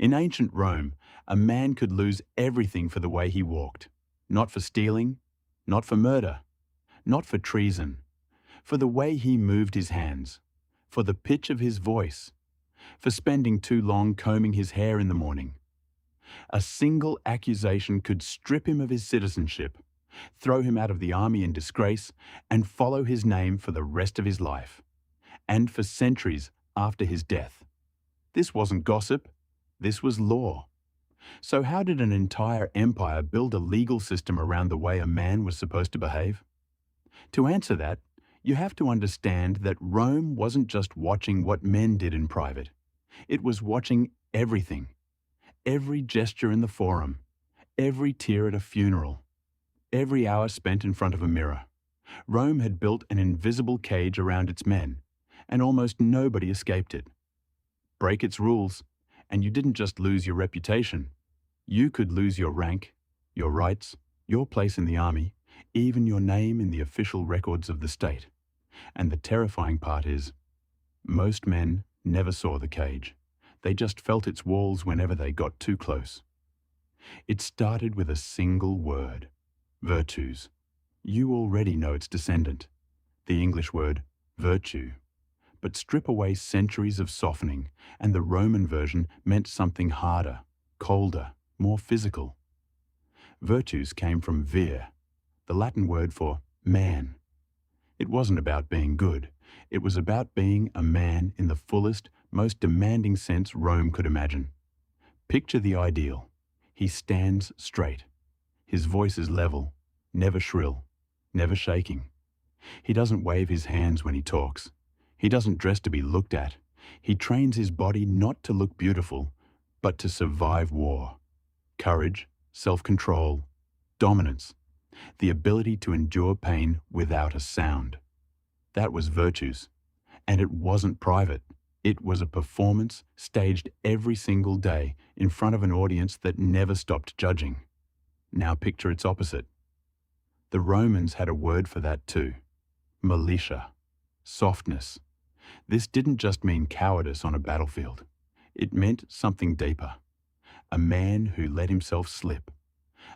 In ancient Rome, a man could lose everything for the way he walked. Not for stealing, not for murder, not for treason, for the way he moved his hands, for the pitch of his voice, for spending too long combing his hair in the morning. A single accusation could strip him of his citizenship, throw him out of the army in disgrace, and follow his name for the rest of his life, and for centuries after his death. This wasn't gossip, this was law. So how did an entire empire build a legal system around the way a man was supposed to behave? To answer that, you have to understand that Rome wasn't just watching what men did in private. It was watching everything. Every gesture in the forum, every tear at a funeral, every hour spent in front of a mirror. Rome had built an invisible cage around its men, and almost nobody escaped it. Break its rules, and you didn't just lose your reputation. You could lose your rank, your rights, your place in the army, even your name in the official records of the state. And the terrifying part is, most men never saw the cage. They just felt its walls whenever they got too close. It started with a single word, virtues. You already know its descendant, the English word virtue. But strip away centuries of softening, and the Roman version meant something harder, colder, more physical. Virtues came from vir, the Latin word for man. It wasn't about being good. It was about being a man in the fullest, most demanding sense Rome could imagine. Picture the ideal. He stands straight. His voice is level, never shrill, never shaking. He doesn't wave his hands when he talks. He doesn't dress to be looked at. He trains his body not to look beautiful, but to survive war. Courage, self-control, dominance, the ability to endure pain without a sound. That was virtues. And it wasn't private. It was a performance staged every single day in front of an audience that never stopped judging. Now picture its opposite. The Romans had a word for that too. Militia. Softness. This didn't just mean cowardice on a battlefield. It meant something deeper. A man who let himself slip.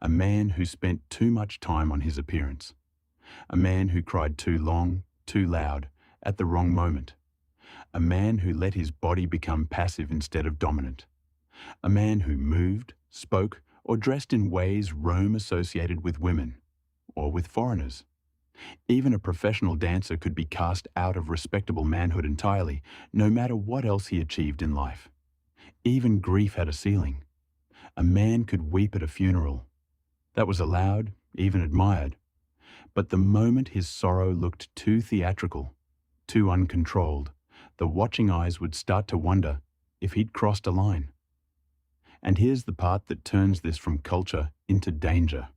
A man who spent too much time on his appearance. A man who cried too long, too loud, at the wrong moment. A man who let his body become passive instead of dominant. A man who moved, spoke, or dressed in ways Rome associated with women, or with foreigners. Even a professional dancer could be cast out of respectable manhood entirely, no matter what else he achieved in life. Even grief had a ceiling. A man could weep at a funeral. That was allowed, even admired. But the moment his sorrow looked too theatrical, too uncontrolled, the watching eyes would start to wonder if he'd crossed a line. And here's the part that turns this from culture into danger.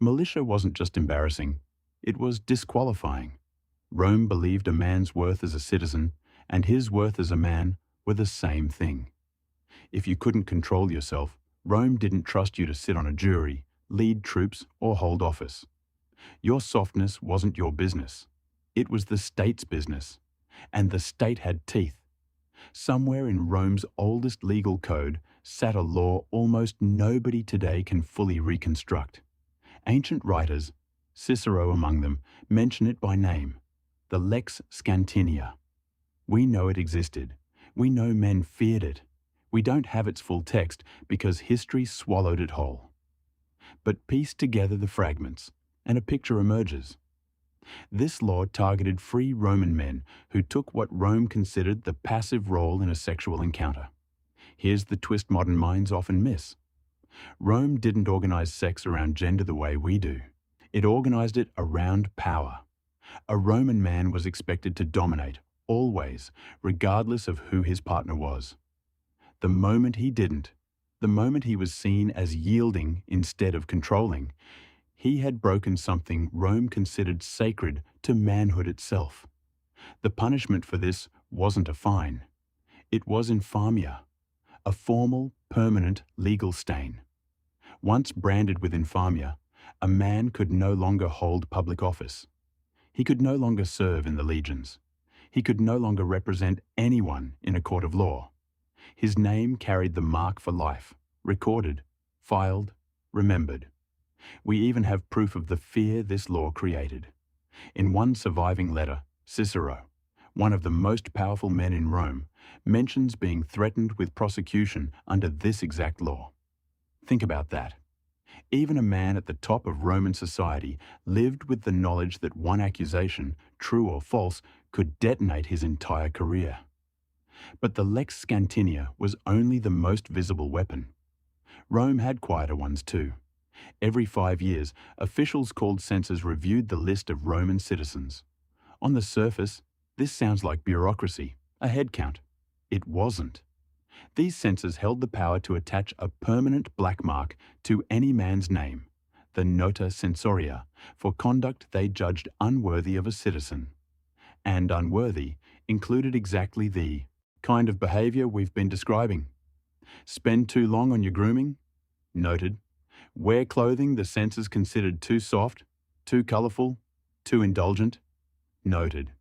Militia wasn't just embarrassing, it was disqualifying. Rome believed a man's worth as a citizen and his worth as a man were the same thing. If you couldn't control yourself, Rome didn't trust you to sit on a jury, lead troops, or hold office. Your softness wasn't your business. It was the state's business. And the state had teeth. Somewhere in Rome's oldest legal code sat a law almost nobody today can fully reconstruct. Ancient writers, Cicero among them, mention it by name, the Lex Scantinia. We know it existed. We know men feared it. We don't have its full text because history swallowed it whole. But piece together the fragments, and a picture emerges. This law targeted free Roman men who took what Rome considered the passive role in a sexual encounter. Here's the twist modern minds often miss. Rome didn't organize sex around gender the way we do. It organized it around power. A Roman man was expected to dominate, always, regardless of who his partner was. The moment he didn't, the moment he was seen as yielding instead of controlling, he had broken something Rome considered sacred to manhood itself. The punishment for this wasn't a fine. It was infamia, a formal, permanent legal stain. Once branded with infamia, a man could no longer hold public office. He could no longer serve in the legions. He could no longer represent anyone in a court of law. His name carried the mark for life, recorded, filed, remembered. We even have proof of the fear this law created. In one surviving letter, Cicero, one of the most powerful men in Rome, mentions being threatened with prosecution under this exact law. Think about that. Even a man at the top of Roman society lived with the knowledge that one accusation, true or false, could detonate his entire career. But the Lex Scantinia was only the most visible weapon. Rome had quieter ones too. Every 5 years, officials called censors reviewed the list of Roman citizens. On the surface, this sounds like bureaucracy, a head count. It wasn't. These censors held the power to attach a permanent black mark to any man's name, the nota censoria, for conduct they judged unworthy of a citizen. And unworthy included exactly the kind of behavior we've been describing. Spend too long on your grooming? Noted. Wear clothing the censors considered too soft, too colorful, too indulgent? Noted.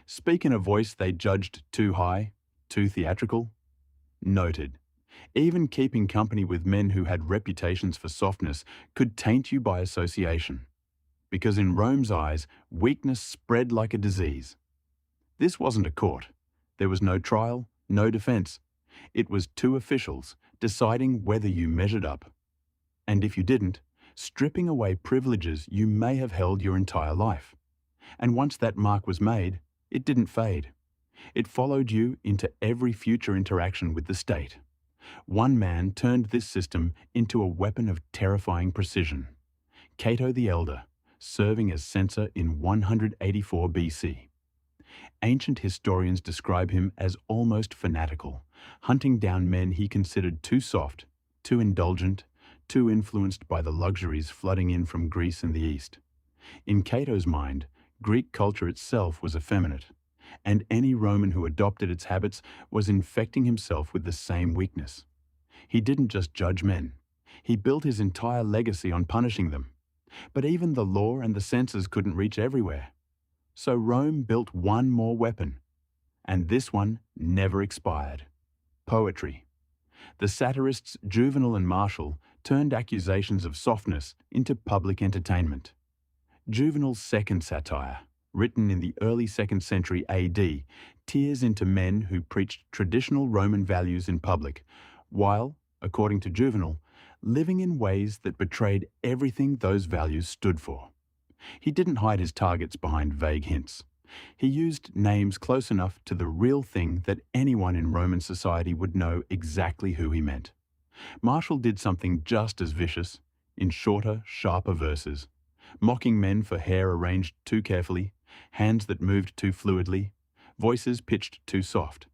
Speak in a voice they judged too high, too theatrical? Noted. Even keeping company with men who had reputations for softness could taint you by association, because in Rome's eyes, weakness spread like a disease. This wasn't a court. There was no trial, no defense. It was two officials deciding whether you measured up. And if you didn't, stripping away privileges you may have held your entire life. And once that mark was made, it didn't fade. It followed you into every future interaction with the state. One man turned this system into a weapon of terrifying precision. Cato the Elder, serving as censor in 184 BC. Ancient historians describe him as almost fanatical, hunting down men he considered too soft, too indulgent, too influenced by the luxuries flooding in from Greece and the East. In Cato's mind, Greek culture itself was effeminate, and any Roman who adopted its habits was infecting himself with the same weakness. He didn't just judge men. He built his entire legacy on punishing them. But even the law and the censors couldn't reach everywhere. So Rome built one more weapon, and this one never expired: poetry. The satirists Juvenal and Martial turned accusations of softness into public entertainment. Juvenal's second satire, written in the early 2nd century AD, tears into men who preached traditional Roman values in public, while, according to Juvenal, living in ways that betrayed everything those values stood for. He didn't hide his targets behind vague hints. He used names close enough to the real thing that anyone in Roman society would know exactly who he meant. Martial did something just as vicious, in shorter, sharper verses, mocking men for hair arranged too carefully, hands that moved too fluidly, voices pitched too soft.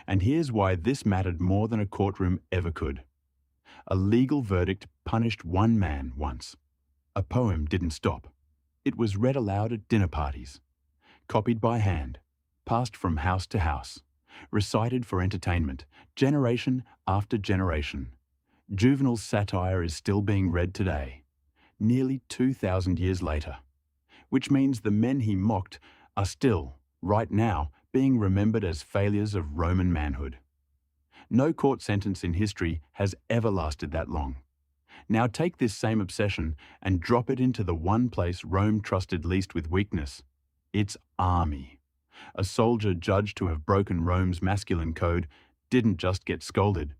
And here's why this mattered more than a courtroom ever could. A legal verdict punished one man once. A poem didn't stop. It was read aloud at dinner parties, copied by hand, passed from house to house, recited for entertainment, generation after generation. Juvenal's satire is still being read today, nearly 2,000 years later, which means the men he mocked are still, right now, being remembered as failures of Roman manhood. No court sentence in history has ever lasted that long. Now take this same obsession and drop it into the one place Rome trusted least with weakness: its army. A soldier judged to have broken Rome's masculine code didn't just get scolded.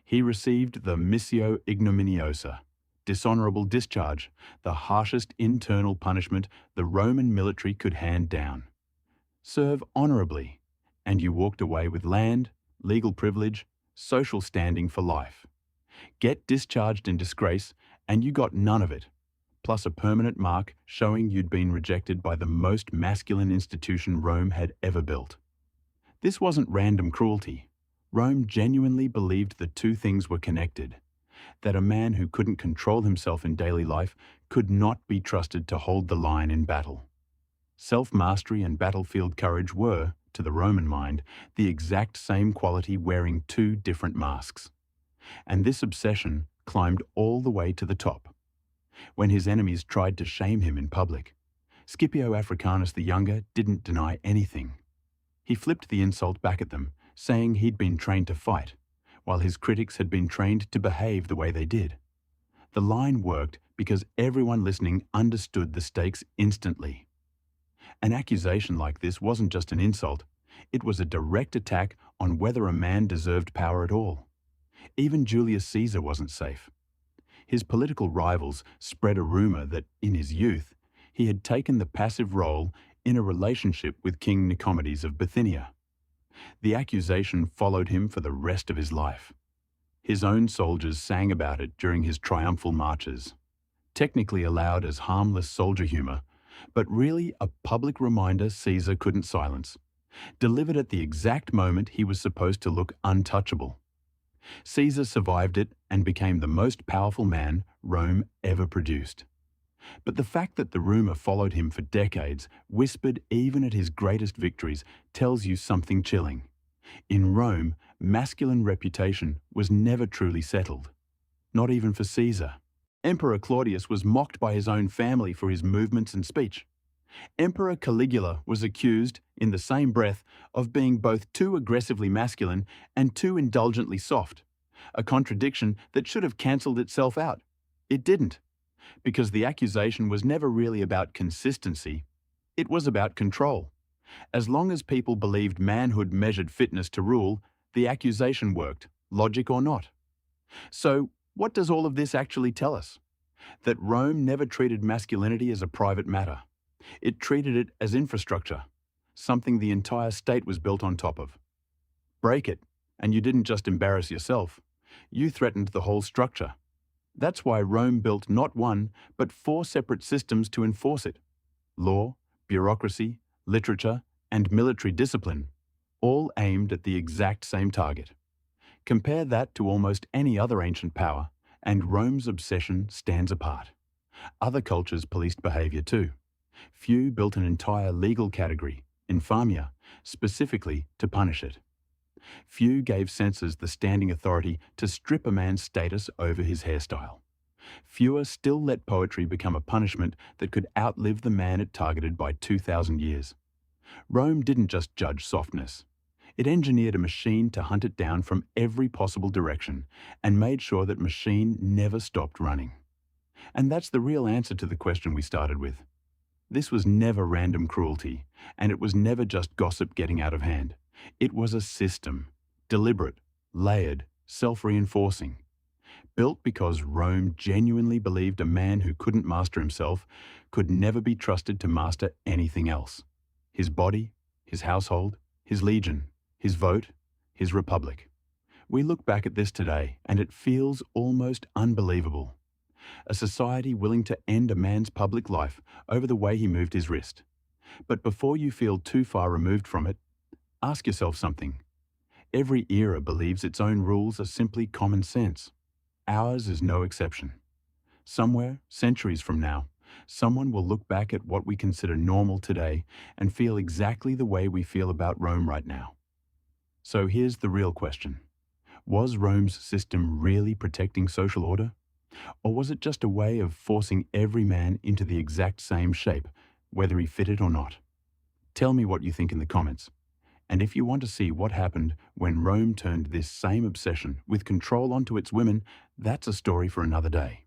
He received the missio ignominiosa, dishonorable discharge, the harshest internal punishment the Roman military could hand down. Serve honorably, and you walked away with land, legal privilege, social standing for life. Get discharged in disgrace, and you got none of it, plus a permanent mark showing you'd been rejected by the most masculine institution Rome had ever built. This wasn't random cruelty. Rome genuinely believed the two things were connected, that a man who couldn't control himself in daily life could not be trusted to hold the line in battle. Self-mastery and battlefield courage were, to the Roman mind, the exact same quality wearing two different masks. And this obsession climbed all the way to the top. When his enemies tried to shame him in public, Scipio Africanus the Younger didn't deny anything. He flipped the insult back at them, saying he'd been trained to fight, while his critics had been trained to behave the way they did. The line worked because everyone listening understood the stakes instantly. An accusation like this wasn't just an insult, it was a direct attack on whether a man deserved power at all. Even Julius Caesar wasn't safe. His political rivals spread a rumor that, in his youth, he had taken the passive role in a relationship with King Nicomedes of Bithynia. The accusation followed him for the rest of his life. His own soldiers sang about it during his triumphal marches, technically allowed as harmless soldier humor, but really a public reminder Caesar couldn't silence, delivered at the exact moment he was supposed to look untouchable. Caesar survived it and became the most powerful man Rome ever produced. But the fact that the rumor followed him for decades, whispered even at his greatest victories, tells you something chilling. In Rome, masculine reputation was never truly settled. Not even for Caesar. Emperor Claudius was mocked by his own family for his movements and speech. Emperor Caligula was accused, in the same breath, of being both too aggressively masculine and too indulgently soft, a contradiction that should have cancelled itself out. It didn't, because the accusation was never really about consistency, it was about control. As long as people believed manhood measured fitness to rule, the accusation worked, logic or not. So, what does all of this actually tell us? That Rome never treated masculinity as a private matter. It treated it as infrastructure, something the entire state was built on top of. Break it, and you didn't just embarrass yourself, you threatened the whole structure. That's why Rome built not one, but 4 separate systems to enforce it. Law, bureaucracy, literature, and military discipline, all aimed at the exact same target. Compare that to almost any other ancient power, and Rome's obsession stands apart. Other cultures policed behavior too. Few built an entire legal category, infamia, specifically to punish it. Few gave censors the standing authority to strip a man's status over his hairstyle. Fewer still let poetry become a punishment that could outlive the man it targeted by 2,000 years. Rome didn't just judge softness. It engineered a machine to hunt it down from every possible direction and made sure that machine never stopped running. And that's the real answer to the question we started with. This was never random cruelty, and it was never just gossip getting out of hand. It was a system, deliberate, layered, self-reinforcing. Built because Rome genuinely believed a man who couldn't master himself could never be trusted to master anything else. His body, his household, his legion, his vote, his republic. We look back at this today, and it feels almost unbelievable. A society willing to end a man's public life over the way he moved his wrist. But before you feel too far removed from it, ask yourself something. Every era believes its own rules are simply common sense. Ours is no exception. Somewhere, centuries from now, someone will look back at what we consider normal today and feel exactly the way we feel about Rome right now. So here's the real question. Was Rome's system really protecting social order? Or was it just a way of forcing every man into the exact same shape, whether he fitted or not? Tell me what you think in the comments. And if you want to see what happened when Rome turned this same obsession with control onto its women, that's a story for another day.